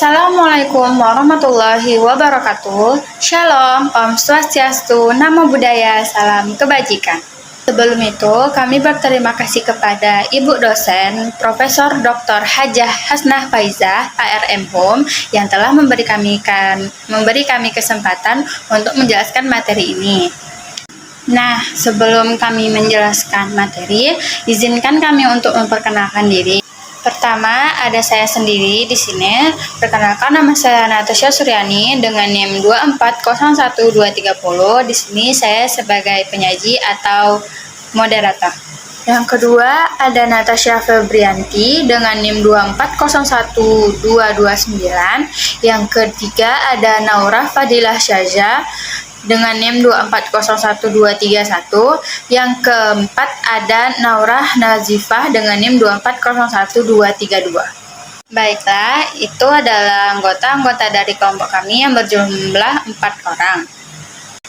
Assalamualaikum warahmatullahi wabarakatuh. Shalom, Om Swastiastu, Namo Buddhaya, Salam Kebajikan. Sebelum itu, kami berterima kasih kepada Ibu dosen Profesor Dr. Hajah Hasnah Faizah, ARM Home, yang telah memberi kami kesempatan untuk menjelaskan materi ini. Nah, sebelum kami menjelaskan materi, izinkan kami untuk memperkenalkan diri. Pertama, ada saya sendiri di sini. Perkenalkan, nama saya Natasha Suryani dengan NIM 2401230. Di sini saya sebagai penyaji atau moderator. Yang kedua, ada Natasha Febrianti dengan NIM 2401229. Yang ketiga, ada Naura Fadilah Syaza dengan NIM 2401231. Yang keempat ada Naurah Nazifah dengan NIM 2401232. Baiklah, itu adalah anggota-anggota dari kelompok kami yang berjumlah 4 orang.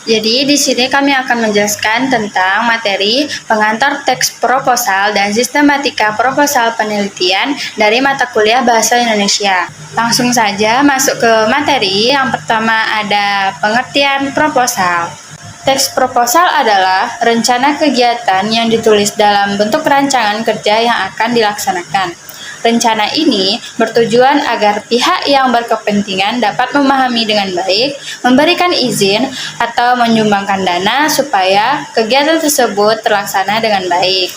Jadi di sini kami akan menjelaskan tentang materi pengantar teks proposal dan sistematika proposal penelitian dari mata kuliah Bahasa Indonesia. Langsung saja masuk ke materi. Yang pertama ada pengertian proposal. Teks proposal adalah rencana kegiatan yang ditulis dalam bentuk rancangan kerja yang akan dilaksanakan. Rencana ini bertujuan agar pihak yang berkepentingan dapat memahami dengan baik, memberikan izin, atau menyumbangkan dana supaya kegiatan tersebut terlaksana dengan baik.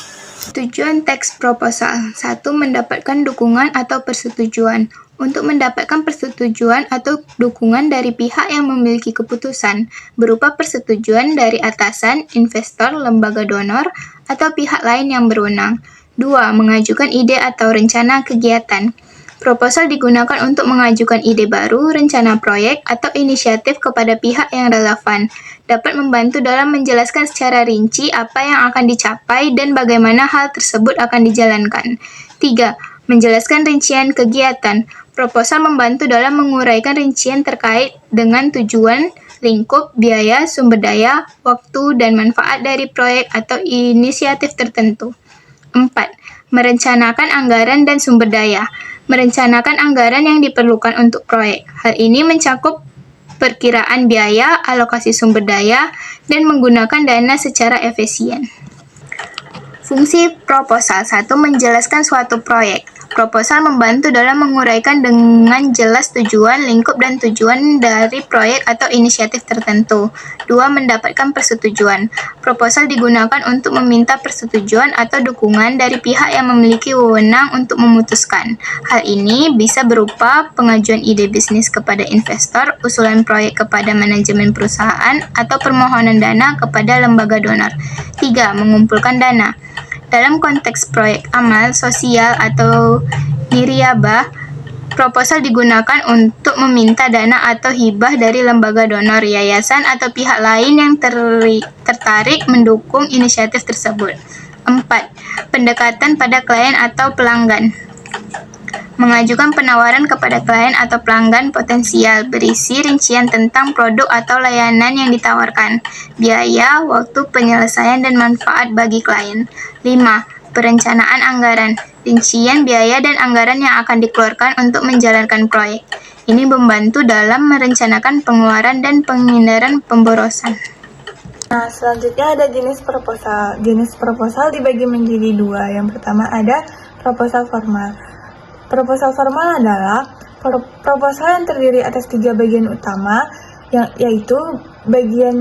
Tujuan teks proposal. 1. Mendapatkan dukungan atau persetujuan. Untuk mendapatkan persetujuan atau dukungan dari pihak yang memiliki keputusan, berupa persetujuan dari atasan, investor, lembaga donor, atau pihak lain yang berwenang. 2. Mengajukan ide atau rencana kegiatan. Proposal digunakan untuk mengajukan ide baru, rencana proyek, atau inisiatif kepada pihak yang relevan. Dapat membantu dalam menjelaskan secara rinci apa yang akan dicapai dan bagaimana hal tersebut akan dijalankan. 3. Menjelaskan rincian kegiatan. Proposal membantu dalam menguraikan rincian terkait dengan tujuan, lingkup, biaya, sumber daya, waktu, dan manfaat dari proyek atau inisiatif tertentu. 4. Merencanakan anggaran dan sumber daya. Merencanakan anggaran yang diperlukan untuk proyek. Hal ini mencakup perkiraan biaya, alokasi sumber daya, dan menggunakan dana secara efisien. Fungsi proposal. 1. Menjelaskan suatu proyek. Proposal membantu dalam menguraikan dengan jelas tujuan, lingkup, dan tujuan dari proyek atau inisiatif tertentu. 2. Mendapatkan persetujuan. Proposal digunakan untuk meminta persetujuan atau dukungan dari pihak yang memiliki wewenang untuk memutuskan. Hal ini bisa berupa pengajuan ide bisnis kepada investor, usulan proyek kepada manajemen perusahaan, atau permohonan dana kepada lembaga donor. 3. Mengumpulkan dana. Dalam konteks proyek amal sosial atau niriyabah, proposal digunakan untuk meminta dana atau hibah dari lembaga donor, yayasan, atau pihak lain yang tertarik mendukung inisiatif tersebut. 4. Pendekatan pada klien atau pelanggan. Mengajukan penawaran kepada klien atau pelanggan potensial, berisi rincian tentang produk atau layanan yang ditawarkan, biaya, waktu penyelesaian, dan manfaat bagi klien. 5. Perencanaan anggaran. Rincian biaya dan anggaran yang akan dikeluarkan untuk menjalankan proyek. Ini membantu dalam merencanakan pengeluaran dan penghindaran pemborosan. Nah, selanjutnya ada jenis proposal. Jenis proposal dibagi menjadi 2. Yang pertama ada proposal formal. Proposal formal adalah proposal yang terdiri atas 3 bagian utama, yaitu bagian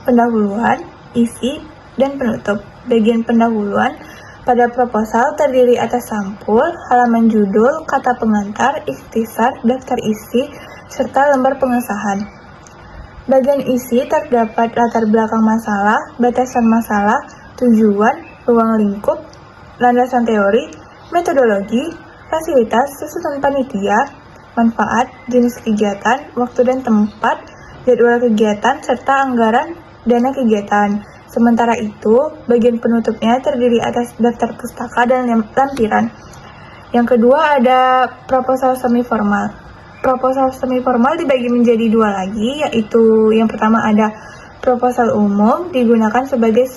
pendahuluan, isi, dan penutup. Bagian pendahuluan pada proposal terdiri atas sampul, halaman judul, kata pengantar, ikhtisar, daftar isi, serta lembar pengesahan. Bagian isi terdapat latar belakang masalah, batasan masalah, tujuan, ruang lingkup, landasan teori, metodologi, fasilitas, susunan panitia, manfaat, jenis kegiatan, waktu dan tempat, jadwal kegiatan, serta anggaran dana kegiatan. Sementara itu, bagian penutupnya terdiri atas daftar pustaka dan lampiran. Yang kedua ada proposal semi-formal. Proposal semi-formal dibagi menjadi 2 lagi, yaitu yang pertama ada proposal umum, digunakan sebagai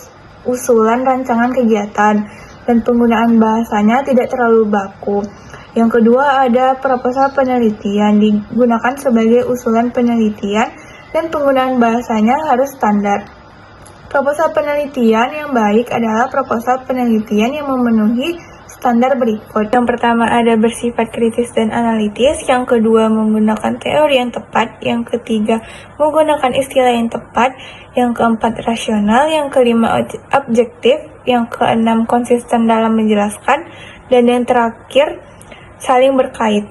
usulan rancangan kegiatan, dan penggunaan bahasanya tidak terlalu baku. Yang kedua ada proposal penelitian, digunakan sebagai usulan penelitian dan penggunaan bahasanya harus standar. Proposal penelitian yang baik adalah proposal penelitian yang memenuhi standar berikut. Yang pertama ada bersifat kritis dan analitis, yang kedua menggunakan teori yang tepat, yang ketiga menggunakan istilah yang tepat, yang keempat rasional, yang kelima objektif, yang keenam konsisten dalam menjelaskan, dan yang terakhir saling berkait.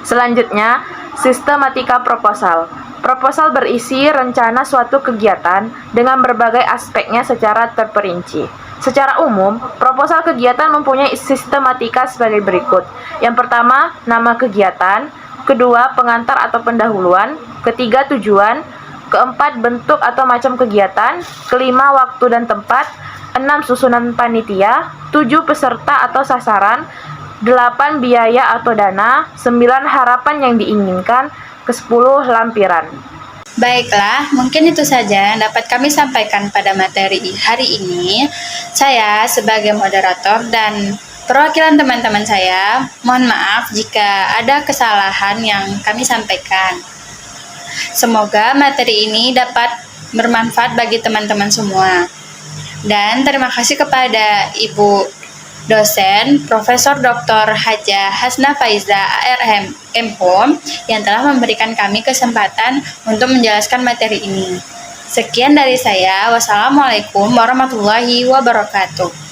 Selanjutnya, sistematika proposal. Proposal berisi rencana suatu kegiatan dengan berbagai aspeknya secara terperinci. Secara umum, proposal kegiatan mempunyai sistematika sebagai berikut. Yang pertama, nama kegiatan. Kedua, pengantar atau pendahuluan. Ketiga, tujuan. Keempat, bentuk atau macam kegiatan. Kelima, waktu dan tempat. 6, susunan panitia. 7, peserta atau sasaran. 8, biaya atau dana. 9, harapan yang diinginkan. Ke-10, lampiran. Baiklah, mungkin itu saja yang dapat kami sampaikan pada materi hari ini. Saya sebagai moderator dan perwakilan teman-teman saya, mohon maaf jika ada kesalahan yang kami sampaikan. Semoga materi ini dapat bermanfaat bagi teman-teman semua. Dan terima kasih kepada Ibu dosen Profesor Dr. Hajah Hasna Faiza ARM MHOM yang telah memberikan kami kesempatan untuk menjelaskan materi ini. Sekian dari saya. Wassalamualaikum warahmatullahi wabarakatuh.